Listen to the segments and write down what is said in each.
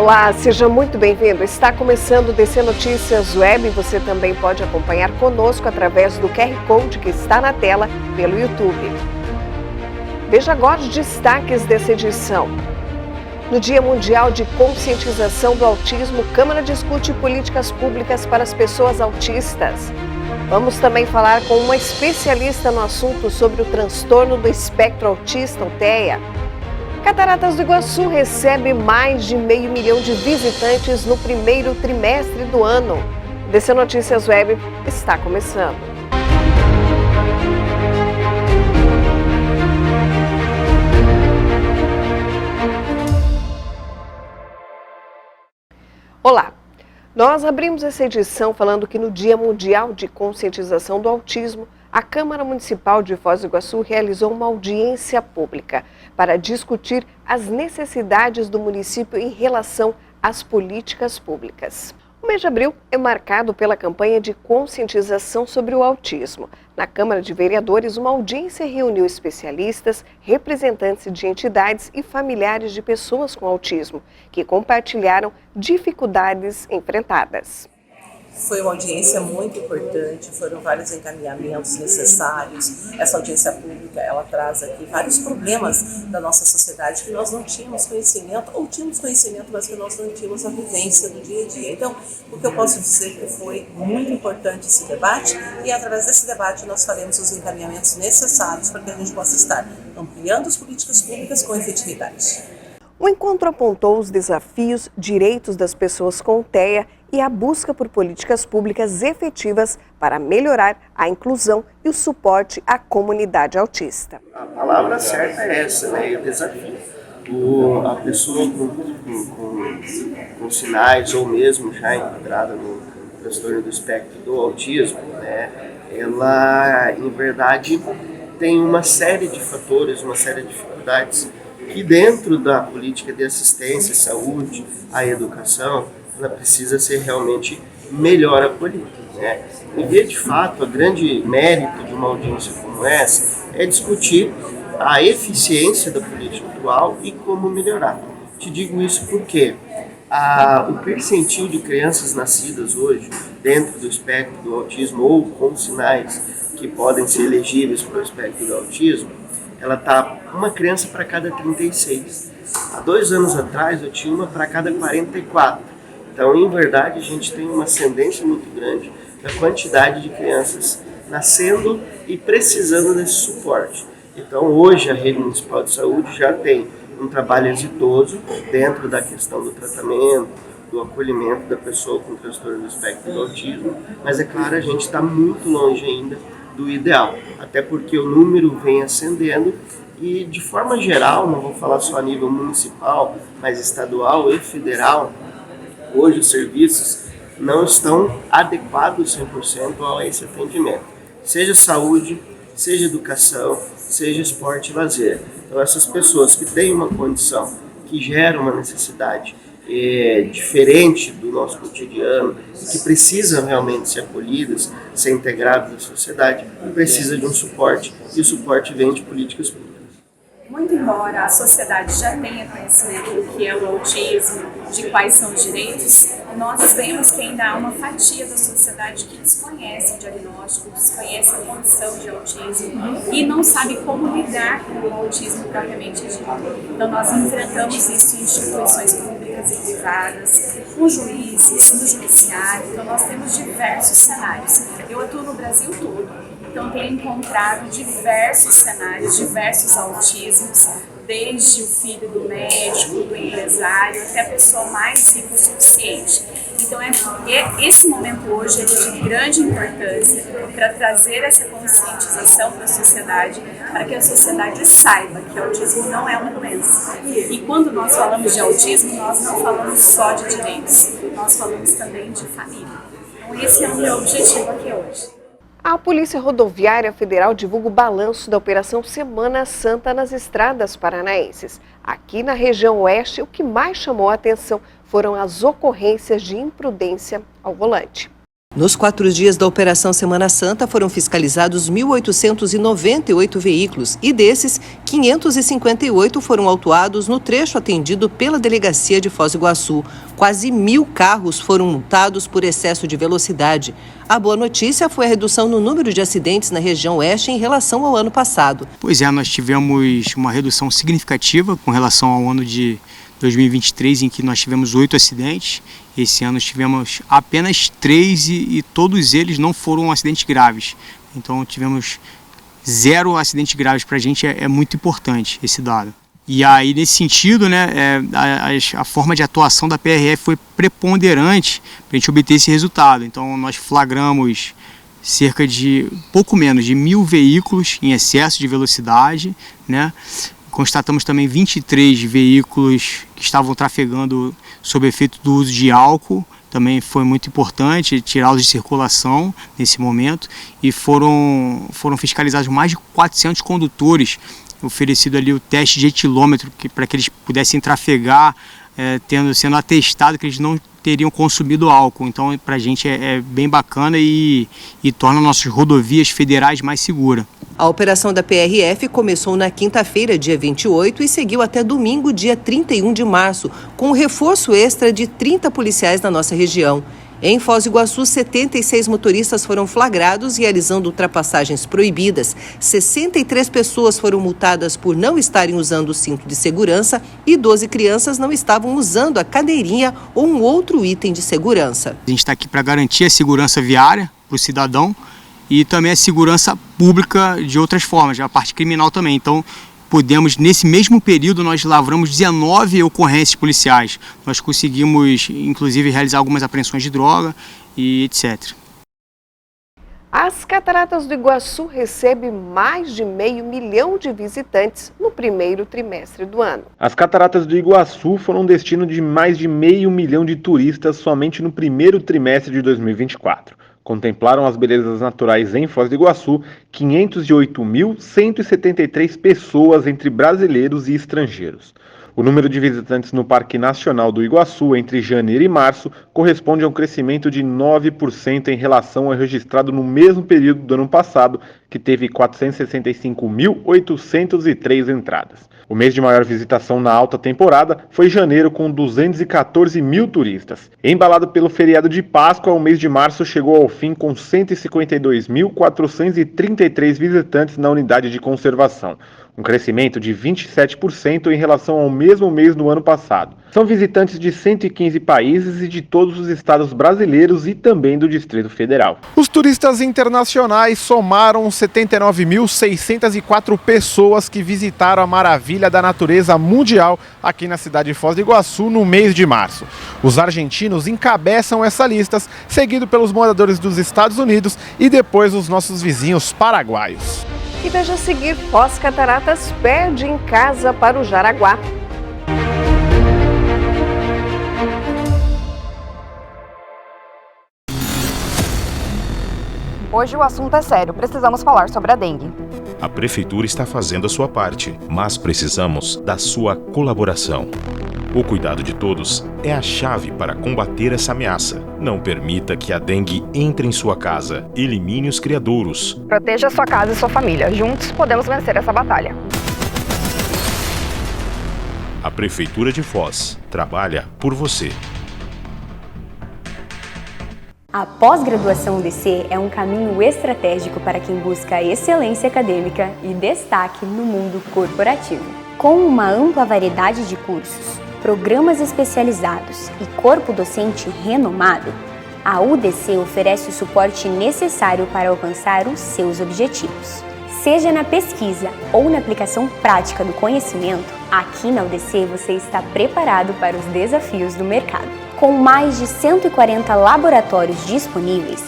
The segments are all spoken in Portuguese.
Olá, seja muito bem-vindo. Está começando o DC Notícias Web. Você também pode acompanhar conosco através do QR Code que está na tela pelo YouTube. Veja agora os destaques dessa edição. No Dia Mundial de Conscientização do Autismo, Câmara discute políticas públicas para as pessoas autistas. Vamos também falar com uma especialista no assunto sobre o transtorno do espectro autista, o TEA. Cataratas do Iguaçu recebe mais de 500 mil de visitantes no primeiro trimestre do ano. DC Notícias Web está começando. Olá! Nós abrimos essa edição falando que no Dia Mundial de Conscientização do Autismo, a Câmara Municipal de Foz do Iguaçu realizou uma audiência pública para discutir as necessidades do município em relação às políticas públicas. O mês de abril é marcado pela campanha de conscientização sobre o autismo. Na Câmara de Vereadores, uma audiência reuniu especialistas, representantes de entidades e familiares de pessoas com autismo, que compartilharam dificuldades enfrentadas. Foi uma audiência muito importante, foram vários encaminhamentos necessários. Essa audiência pública, ela traz aqui vários problemas da nossa sociedade que nós não tínhamos conhecimento, ou tínhamos conhecimento, mas que nós não tínhamos a vivência do dia a dia. Então, o que eu posso dizer é que foi muito importante esse debate e através desse debate nós faremos os encaminhamentos necessários para que a gente possa estar ampliando as políticas públicas com efetividade. O encontro apontou os desafios, direitos das pessoas com TEA e a busca por políticas públicas efetivas para melhorar a inclusão e o suporte à comunidade autista. A palavra certa é essa, né? O desafio. A pessoa com sinais ou mesmo já enquadrada no transtorno do espectro do autismo, né? Ela, em verdade, tem uma série de fatores, uma série de dificuldades que dentro da política de assistência, saúde, a educação, ela precisa ser realmente melhor acolhida, né? E ver de fato, o grande mérito de uma audiência como essa é discutir a eficiência da política atual e como melhorar. Te digo isso porque o percentil de crianças nascidas hoje dentro do espectro do autismo ou com sinais que podem ser elegíveis para o espectro do autismo, ela está uma criança para cada 36. Há 2 anos atrás eu tinha uma para cada 44. Então, em verdade, a gente tem uma ascendência muito grande da quantidade de crianças nascendo e precisando desse suporte. Então, hoje a Rede Municipal de Saúde já tem um trabalho exitoso dentro da questão do tratamento, do acolhimento da pessoa com transtorno do espectro do autismo, mas é claro, a gente está muito longe ainda do ideal, até porque o número vem ascendendo e, de forma geral, não vou falar só a nível municipal, mas estadual e federal, hoje os serviços não estão adequados 100% a esse atendimento, seja saúde, seja educação, seja esporte e lazer. Então essas pessoas que têm uma condição que gera uma necessidade diferente do nosso cotidiano e que precisam realmente ser acolhidas, ser integradas à sociedade, precisa de um suporte e o suporte vem de políticas públicas. Muito embora a sociedade já tenha conhecimento do que é o autismo, de quais são os direitos, nós vemos que ainda há uma fatia da sociedade que desconhece o diagnóstico, desconhece a condição de autismo e não sabe como lidar com o autismo propriamente dito. Então nós enfrentamos isso em instituições públicas e privadas, com juízes, no judiciário, então nós temos diversos cenários. Eu atuo no Brasil todo. Então, tenho encontrado diversos cenários, diversos autismos, desde o filho do médico, do empresário, até a pessoa mais hipossuficiente. Então, esse momento hoje é de grande importância para trazer essa conscientização para a sociedade, para que a sociedade saiba que o autismo não é uma doença. E quando nós falamos de autismo, nós não falamos só de direitos, nós falamos também de família. Então, esse é o meu objetivo aqui hoje. A Polícia Rodoviária Federal divulga o balanço da Operação Semana Santa nas estradas paranaenses. Aqui na região oeste, o que mais chamou a atenção foram as ocorrências de imprudência ao volante. Nos 4 dias da Operação Semana Santa foram fiscalizados 1.898 veículos e desses, 558 foram autuados no trecho atendido pela Delegacia de Foz do Iguaçu. Quase 1.000 carros foram multados por excesso de velocidade. A boa notícia foi a redução no número de acidentes na região oeste em relação ao ano passado. Pois é, nós tivemos uma redução significativa com relação ao ano de 2023, em que nós tivemos 8 acidentes. Esse ano tivemos apenas 3 e todos eles não foram acidentes graves. Então tivemos 0 acidentes graves. Para a gente é muito importante esse dado. E aí, nesse sentido, né, a forma de atuação da PRF foi preponderante para a gente obter esse resultado. Então nós flagramos cerca de pouco menos de 1.000 veículos em excesso de velocidade, né? Constatamos também 23 veículos que estavam trafegando sob efeito do uso de álcool. Também foi muito importante tirá-los de circulação nesse momento. E foram fiscalizados mais de 400 condutores, oferecido ali o teste de etilômetro para que eles pudessem trafegar, sendo atestado que eles não teriam consumido álcool. Então, para a gente é bem bacana e torna nossas rodovias federais mais seguras. A operação da PRF começou na quinta-feira, dia 28, e seguiu até domingo, dia 31 de março, com um reforço extra de 30 policiais na nossa região. Em Foz do Iguaçu, 76 motoristas foram flagrados realizando ultrapassagens proibidas. 63 pessoas foram multadas por não estarem usando o cinto de segurança e 12 crianças não estavam usando a cadeirinha ou um outro item de segurança. A gente está aqui para garantir a segurança viária para o cidadão e também a segurança pública de outras formas, a parte criminal também. Então, nesse mesmo período, nós lavramos 19 ocorrências policiais. Nós conseguimos, inclusive, realizar algumas apreensões de droga e etc. As Cataratas do Iguaçu recebem mais de 500 mil de visitantes no primeiro trimestre do ano. As Cataratas do Iguaçu foram destino de mais de 500 mil de turistas somente no primeiro trimestre de 2024. Contemplaram as belezas naturais em Foz do Iguaçu 508.173 pessoas entre brasileiros e estrangeiros. O número de visitantes no Parque Nacional do Iguaçu entre janeiro e março corresponde a um crescimento de 9% em relação ao registrado no mesmo período do ano passado, que teve 465.803 entradas. O mês de maior visitação na alta temporada foi janeiro, com 214 mil turistas. Embalado pelo feriado de Páscoa, o mês de março chegou ao fim com 152.433 visitantes na unidade de conservação, um crescimento de 27% em relação ao mesmo mês do ano passado. São visitantes de 115 países e de todos os estados brasileiros e também do Distrito Federal. Os turistas internacionais somaram 79.604 pessoas que visitaram a maravilha da natureza mundial aqui na cidade de Foz do Iguaçu no mês de março. Os argentinos encabeçam essa lista, seguido pelos moradores dos Estados Unidos e depois os nossos vizinhos paraguaios. E veja a seguir, Foz Cataratas perde em casa para o Jaraguá. Hoje o assunto é sério, precisamos falar sobre a dengue. A Prefeitura está fazendo a sua parte, mas precisamos da sua colaboração. O cuidado de todos é a chave para combater essa ameaça. Não permita que a dengue entre em sua casa. Elimine os criadouros. Proteja sua casa e sua família. Juntos podemos vencer essa batalha. A Prefeitura de Foz trabalha por você. A pós-graduação UDC é um caminho estratégico para quem busca excelência acadêmica e destaque no mundo corporativo. Com uma ampla variedade de cursos, programas especializados e corpo docente renomado, a UDC oferece o suporte necessário para alcançar os seus objetivos. Seja na pesquisa ou na aplicação prática do conhecimento, aqui na UDC você está preparado para os desafios do mercado. Com mais de 140 laboratórios disponíveis,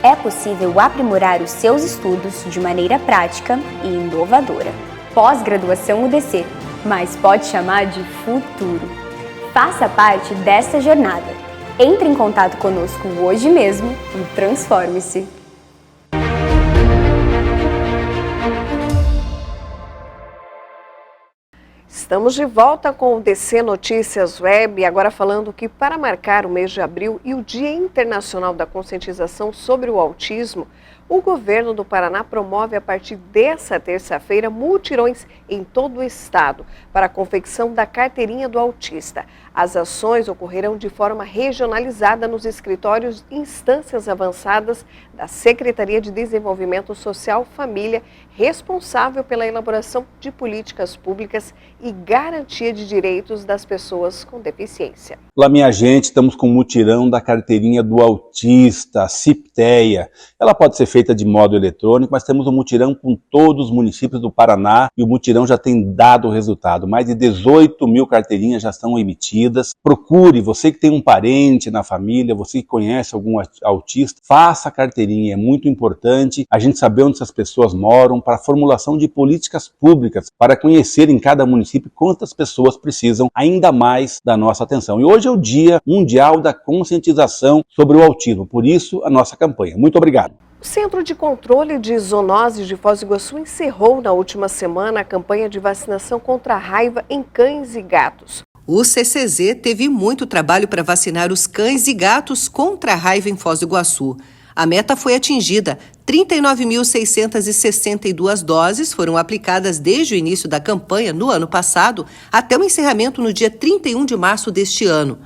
é possível aprimorar os seus estudos de maneira prática e inovadora. Pós-graduação UDC, mas pode chamar de futuro. Faça parte desta jornada. Entre em contato conosco hoje mesmo e transforme-se. Estamos de volta com o DC Notícias Web, agora falando que para marcar o mês de abril e o Dia Internacional da Conscientização sobre o Autismo, o governo do Paraná promove a partir dessa terça-feira mutirões em todo o estado para a confecção da carteirinha do autista. As ações ocorrerão de forma regionalizada nos escritórios e instâncias avançadas da Secretaria de Desenvolvimento Social Família, responsável pela elaboração de políticas públicas e garantia de direitos das pessoas com deficiência. Olá, minha gente, estamos com o mutirão da carteirinha do autista, a CIPTEA. Ela pode ser feita de modo eletrônico, mas temos um mutirão com todos os municípios do Paraná e o mutirão já tem dado resultado. Mais de 18 mil carteirinhas já estão emitidas. Procure, você que tem um parente na família, você que conhece algum autista, faça a carteirinha, é muito importante a gente saber onde essas pessoas moram para a formulação de políticas públicas, para conhecer em cada município quantas pessoas precisam ainda mais da nossa atenção. E hoje é o Dia Mundial da Conscientização sobre o Autismo, por isso a nossa campanha. Muito obrigado. O Centro de Controle de Zoonoses de Foz do Iguaçu encerrou na última semana a campanha de vacinação contra a raiva em cães e gatos. O CCZ teve muito trabalho para vacinar os cães e gatos contra a raiva em Foz do Iguaçu. A meta foi atingida. 39.662 doses foram aplicadas desde o início da campanha no ano passado até o encerramento no dia 31 de março deste ano.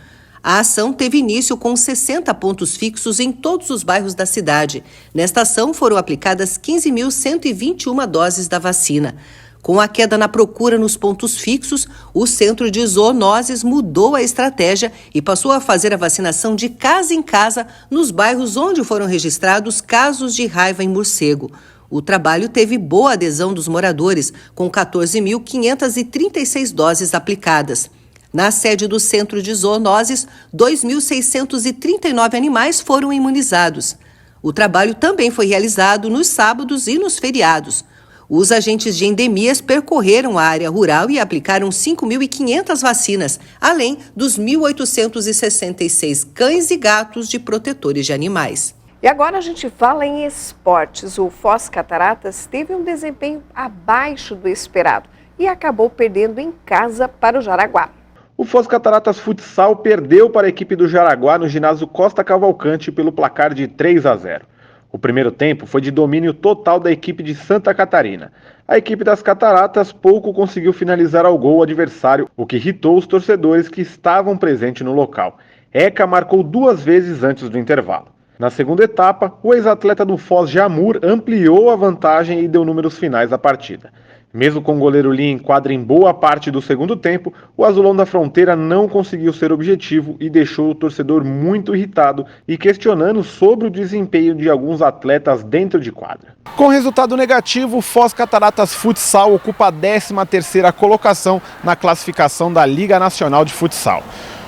A ação teve início com 60 pontos fixos em todos os bairros da cidade. Nesta ação foram aplicadas 15.121 doses da vacina. Com a queda na procura nos pontos fixos, o Centro de Zoonoses mudou a estratégia e passou a fazer a vacinação de casa em casa nos bairros onde foram registrados casos de raiva em morcego. O trabalho teve boa adesão dos moradores, com 14.536 doses aplicadas. Na sede do Centro de Zoonoses, 2.639 animais foram imunizados. O trabalho também foi realizado nos sábados e nos feriados. Os agentes de endemias percorreram a área rural e aplicaram 5.500 vacinas, além dos 1.866 cães e gatos de protetores de animais. E agora a gente fala em esportes. O Foz Cataratas teve um desempenho abaixo do esperado e acabou perdendo em casa para o Jaraguá. O Foz Cataratas Futsal perdeu para a equipe do Jaraguá no ginásio Costa Cavalcante pelo placar de 3-0. O primeiro tempo foi de domínio total da equipe de Santa Catarina. A equipe das Cataratas pouco conseguiu finalizar ao gol o adversário, o que irritou os torcedores que estavam presentes no local. Eca marcou 2 vezes antes do intervalo. Na segunda etapa, o ex-atleta do Foz Jamur ampliou a vantagem e deu números finais à partida. Mesmo com o goleiro Lee em quadra em boa parte do segundo tempo, o Azulão da Fronteira não conseguiu ser objetivo e deixou o torcedor muito irritado e questionando sobre o desempenho de alguns atletas dentro de quadra. Com resultado negativo, o Foz Cataratas Futsal ocupa a 13ª colocação na classificação da Liga Nacional de Futsal.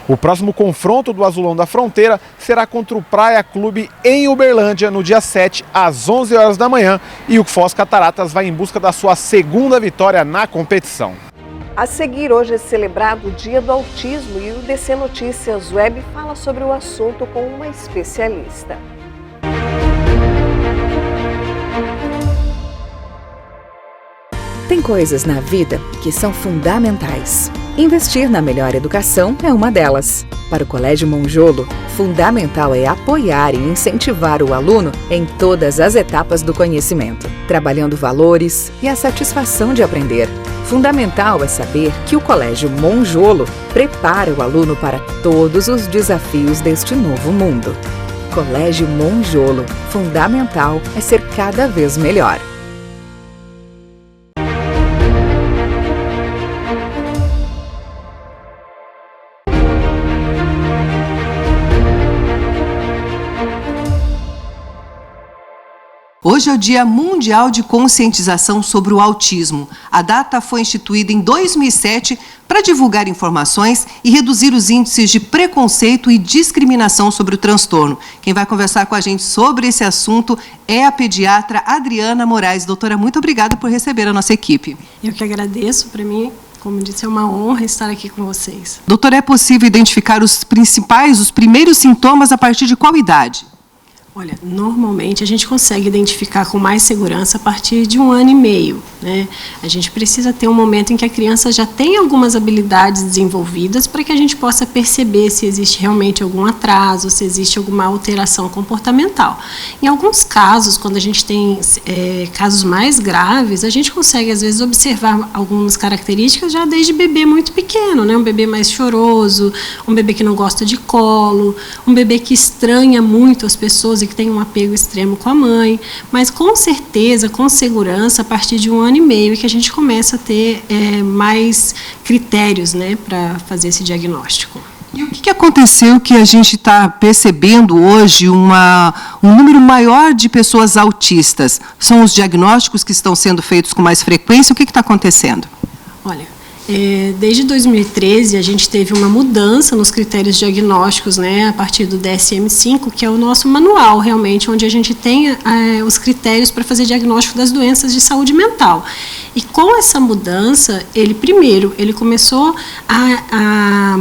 O próximo confronto do Azulão da Fronteira será contra o Praia Clube em Uberlândia no dia 7, às 11 horas da manhã, e o Foz Cataratas vai em busca da sua 2ª vitória na competição. A seguir, hoje é celebrado o Dia do Autismo e o DC Notícias Web fala sobre o assunto com uma especialista. Tem coisas na vida que são fundamentais. Investir na melhor educação é uma delas. Para o Colégio Monjolo, fundamental é apoiar e incentivar o aluno em todas as etapas do conhecimento, trabalhando valores e a satisfação de aprender. Fundamental é saber que o Colégio Monjolo prepara o aluno para todos os desafios deste novo mundo. Colégio Monjolo, fundamental é ser cada vez melhor. Hoje é o Dia Mundial de Conscientização sobre o Autismo. A data foi instituída em 2007 para divulgar informações e reduzir os índices de preconceito e discriminação sobre o transtorno. Quem vai conversar com a gente sobre esse assunto é a pediatra Adriana Moraes. Doutora, muito obrigada por receber a nossa equipe. Eu que agradeço, para mim, como disse, é uma honra estar aqui com vocês. Doutora, é possível identificar os primeiros sintomas a partir de qual idade? Olha, normalmente a gente consegue identificar com mais segurança a partir de 1 ano e meio, né? A gente precisa ter um momento em que a criança já tem algumas habilidades desenvolvidas para que a gente possa perceber se existe realmente algum atraso, se existe alguma alteração comportamental. Em alguns casos, quando a gente tem casos mais graves, a gente consegue às vezes observar algumas características já desde bebê muito pequeno, né? Um bebê mais choroso, um bebê que não gosta de colo, um bebê que estranha muito as pessoas e que tem um apego extremo com a mãe, mas com certeza, com segurança, a partir de 1 ano e meio é que a gente começa a ter mais critérios, né, para fazer esse diagnóstico. E o que aconteceu que a gente está percebendo hoje um número maior de pessoas autistas? São os diagnósticos que estão sendo feitos com mais frequência? O que está acontecendo? Olha, desde 2013 a gente teve uma mudança nos critérios diagnósticos, né, a partir do DSM-5, que é o nosso manual realmente, onde a gente tem os critérios para fazer diagnóstico das doenças de saúde mental. E com essa mudança, ele começou a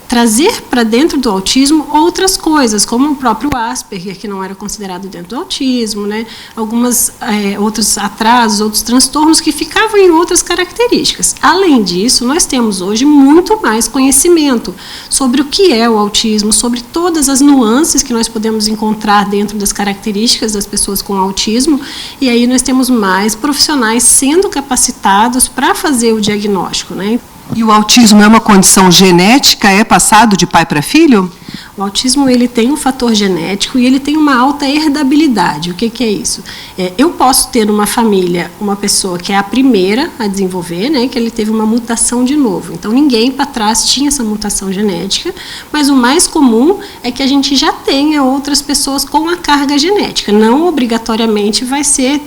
trazer para dentro do autismo outras coisas, como o próprio Asperger, que não era considerado dentro do autismo, né? Algumas outros atrasos, outros transtornos que ficavam em outras características. Além disso, nós temos hoje muito mais conhecimento sobre o que é o autismo, sobre todas as nuances que nós podemos encontrar dentro das características das pessoas com autismo, e aí nós temos mais profissionais sendo capacitados para fazer o diagnóstico, né? E o autismo é uma condição genética? É passado de pai para filho? O autismo ele tem um fator genético e ele tem uma alta herdabilidade. O que é isso? Eu posso ter numa família uma pessoa que é a primeira a desenvolver, né, que ele teve uma mutação de novo. Então ninguém para trás tinha essa mutação genética, mas o mais comum é que a gente já tenha outras pessoas com a carga genética. Não obrigatoriamente vai ser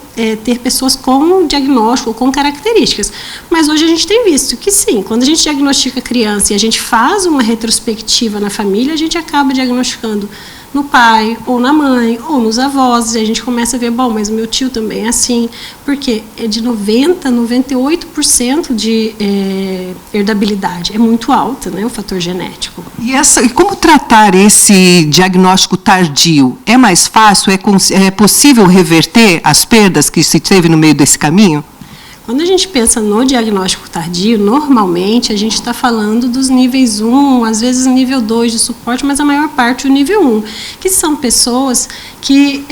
ter pessoas com diagnóstico ou com características. Mas hoje a gente tem visto que sim, quando a gente diagnostica a criança e a gente faz uma retrospectiva na família, a gente acaba diagnosticando no pai, ou na mãe, ou nos avós, e a gente começa a ver, bom, mas meu tio também é assim, porque é de 90%, 98% de herdabilidade, é muito alta, né, o fator genético. E como tratar esse diagnóstico tardio? É mais fácil? É possível reverter as perdas que se teve no meio desse caminho? Quando a gente pensa no diagnóstico tardio, normalmente a gente está falando dos níveis 1, às vezes nível 2 de suporte, mas a maior parte o nível 1, que são pessoas que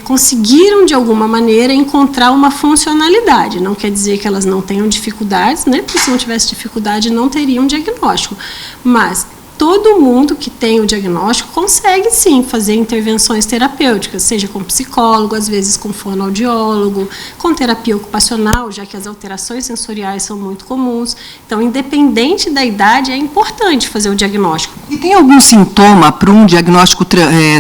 conseguiram de alguma maneira encontrar uma funcionalidade. Não quer dizer que elas não tenham dificuldades, né? Porque se não tivesse dificuldade não teriam diagnóstico, mas todo mundo que tem o diagnóstico consegue sim fazer intervenções terapêuticas, seja com psicólogo, às vezes com fonoaudiólogo, com terapia ocupacional, já que as alterações sensoriais são muito comuns. Então, independente da idade, é importante fazer o diagnóstico. E tem algum sintoma para um diagnóstico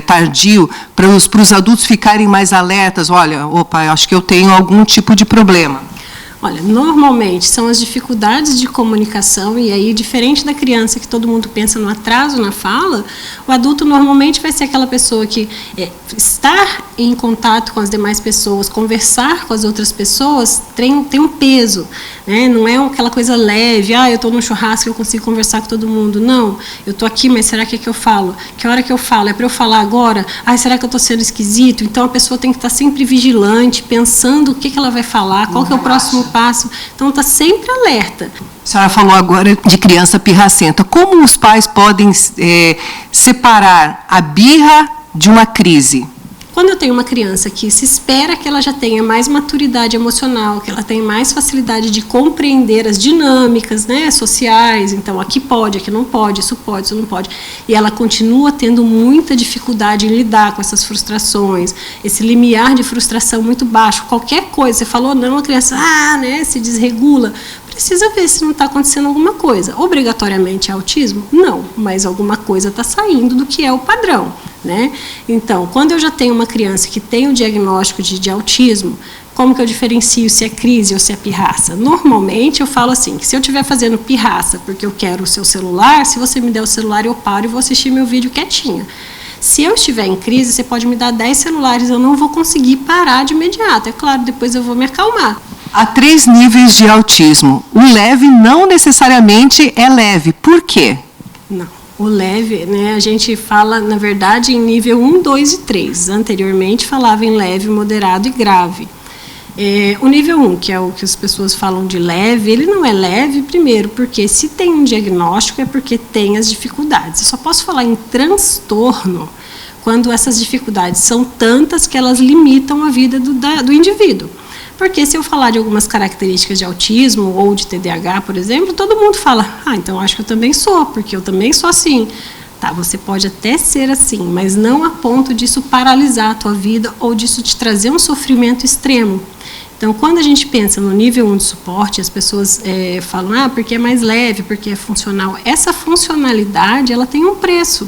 tardio, para os adultos ficarem mais alertas? Olha, opa, acho que eu tenho algum tipo de problema. Olha, normalmente são as dificuldades de comunicação, e aí, diferente da criança que todo mundo pensa no atraso na fala, o adulto normalmente vai ser aquela pessoa que estar em contato com as demais pessoas, conversar com as outras pessoas, tem um peso, né? Não é aquela coisa leve, eu estou num churrasco e eu consigo conversar com todo mundo. Não, eu estou aqui, mas será que eu falo? Que hora que eu falo? É para eu falar agora? Será que eu estou sendo esquisito? Então a pessoa tem que estar sempre vigilante, pensando o que ela vai falar, qual que é o próximo passo. Então está sempre alerta. A senhora falou agora de criança pirracenta. Como os pais podem separar a birra de uma crise? Quando eu tenho uma criança que se espera que ela já tenha mais maturidade emocional, que ela tenha mais facilidade de compreender as dinâmicas, né, sociais, então aqui pode, aqui não pode, isso não pode, e ela continua tendo muita dificuldade em lidar com essas frustrações, esse limiar de frustração muito baixo, qualquer coisa, você falou não, a criança né, se desregula, precisa ver se não está acontecendo alguma coisa. Obrigatoriamente é autismo? Não, mas alguma coisa está saindo do que é o padrão, né? Então, quando eu já tenho uma criança que tem o diagnóstico de autismo, como que eu diferencio se é crise ou se é pirraça? Normalmente eu falo assim, que se eu estiver fazendo pirraça porque eu quero o seu celular, se você me der o celular eu paro e vou assistir meu vídeo quietinha. Se eu estiver em crise, você pode me dar 10 celulares, eu não vou conseguir parar de imediato. É claro, depois eu vou me acalmar. Há 3 níveis de autismo. O leve não necessariamente é leve. Por quê? Não. O leve, né, a gente fala, na verdade, em nível 1, 2 e 3. Anteriormente falava em leve, moderado e grave. O nível 1, que é o que as pessoas falam de leve, ele não é leve, primeiro, porque se tem um diagnóstico é porque tem as dificuldades. Eu só posso falar em transtorno quando essas dificuldades são tantas que elas limitam a vida do indivíduo. Porque se eu falar de algumas características de autismo ou de TDAH, por exemplo, todo mundo fala, então acho que eu também sou, porque eu também sou assim. Tá, você pode até ser assim, mas não a ponto disso paralisar a tua vida ou disso te trazer um sofrimento extremo. Então, quando a gente pensa no nível 1 de suporte, as pessoas falam, porque é mais leve, porque é funcional. Essa funcionalidade, ela tem um preço.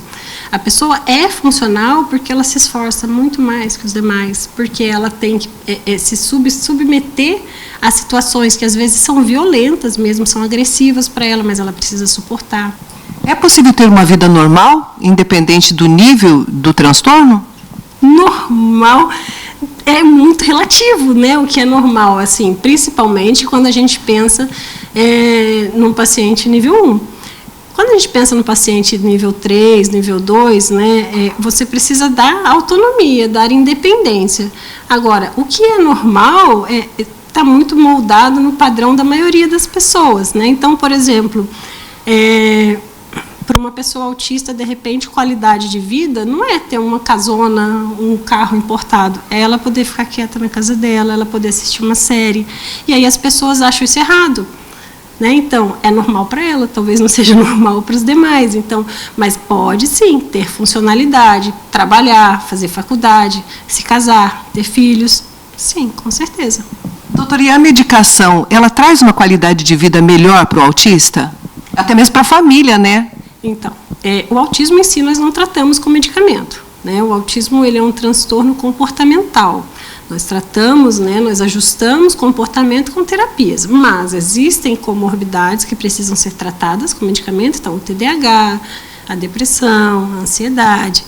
A pessoa é funcional porque ela se esforça muito mais que os demais, porque ela tem que se submeter a situações que às vezes são violentas mesmo, são agressivas para ela, mas ela precisa suportar. É possível ter uma vida normal, independente do nível do transtorno? Normal é muito relativo, né? O que é normal, assim, principalmente quando a gente pensa num paciente nível 1. Quando a gente pensa no paciente nível 3, nível 2, né, você precisa dar autonomia, dar independência. Agora, o que é normal está muito moldado no padrão da maioria das pessoas, né? Então, por exemplo, para uma pessoa autista, de repente, qualidade de vida não é ter uma casona, um carro importado. É ela poder ficar quieta na casa dela, ela poder assistir uma série. E aí as pessoas acham isso errado. Né? Então, é normal para ela, talvez não seja normal para os demais. Então, mas pode sim ter funcionalidade, trabalhar, fazer faculdade, se casar, ter filhos. Sim, com certeza. Doutora, e a medicação, ela traz uma qualidade de vida melhor para o autista? Até mesmo para a família, né? Então, o autismo em si nós não tratamos com medicamento. Né? O autismo ele é um transtorno comportamental. Nós tratamos, né, nós ajustamos comportamento com terapias, mas existem comorbidades que precisam ser tratadas com medicamento, então o TDAH, a depressão, a ansiedade.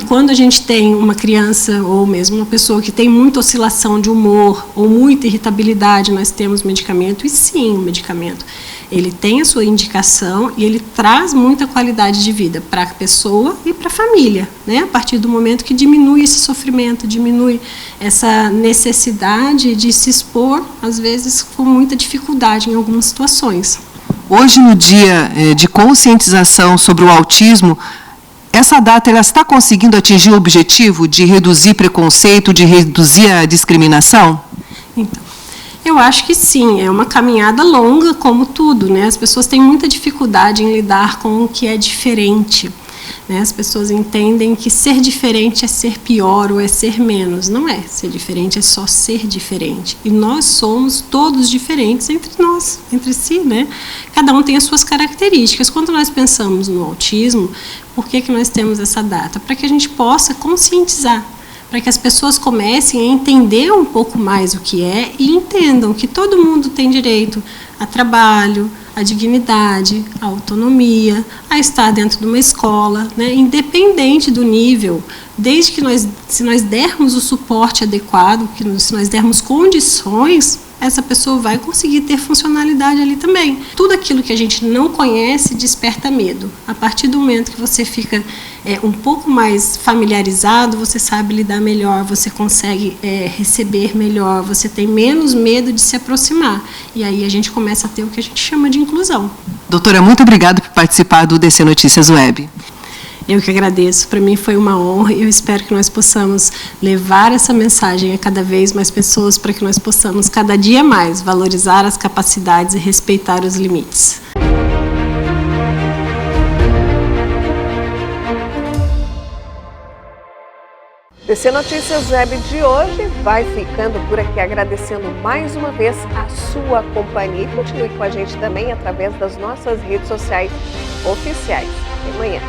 Quando a gente tem uma criança ou mesmo uma pessoa que tem muita oscilação de humor ou muita irritabilidade, nós temos medicamento, e sim, o medicamento ele tem a sua indicação e ele traz muita qualidade de vida para a pessoa e para a família, né? A partir do momento que diminui esse sofrimento, diminui essa necessidade de se expor, às vezes com muita dificuldade em algumas situações. Hoje, no dia de conscientização sobre o autismo, essa data ela está conseguindo atingir o objetivo de reduzir preconceito, de reduzir a discriminação? Então, eu acho que sim, é uma caminhada longa, como tudo, né? As pessoas têm muita dificuldade em lidar com o que é diferente. Né? As pessoas entendem que ser diferente é ser pior ou é ser menos. Não é. Ser diferente é só ser diferente. E nós somos todos diferentes entre nós, entre si, né? Cada um tem as suas características. Quando nós pensamos no autismo, por que nós temos essa data? Para que a gente possa conscientizar, para que as pessoas comecem a entender um pouco mais o que é e entendam que todo mundo tem direito a trabalho, a dignidade, a autonomia, a estar dentro de uma escola, né, independente do nível, desde que se nós dermos o suporte adequado, se nós dermos condições, essa pessoa vai conseguir ter funcionalidade ali também. Tudo aquilo que a gente não conhece desperta medo. A partir do momento que você fica um pouco mais familiarizado, você sabe lidar melhor, você consegue receber melhor, você tem menos medo de se aproximar. E aí a gente começa a ter o que a gente chama de inclusão. Doutora, muito obrigada por participar do DC Notícias Web. Eu que agradeço, para mim foi uma honra e eu espero que nós possamos levar essa mensagem a cada vez mais pessoas para que nós possamos cada dia mais valorizar as capacidades e respeitar os limites. DC Notícias Web de hoje vai ficando por aqui, agradecendo mais uma vez a sua companhia. E continue com a gente também através das nossas redes sociais oficiais. Até amanhã.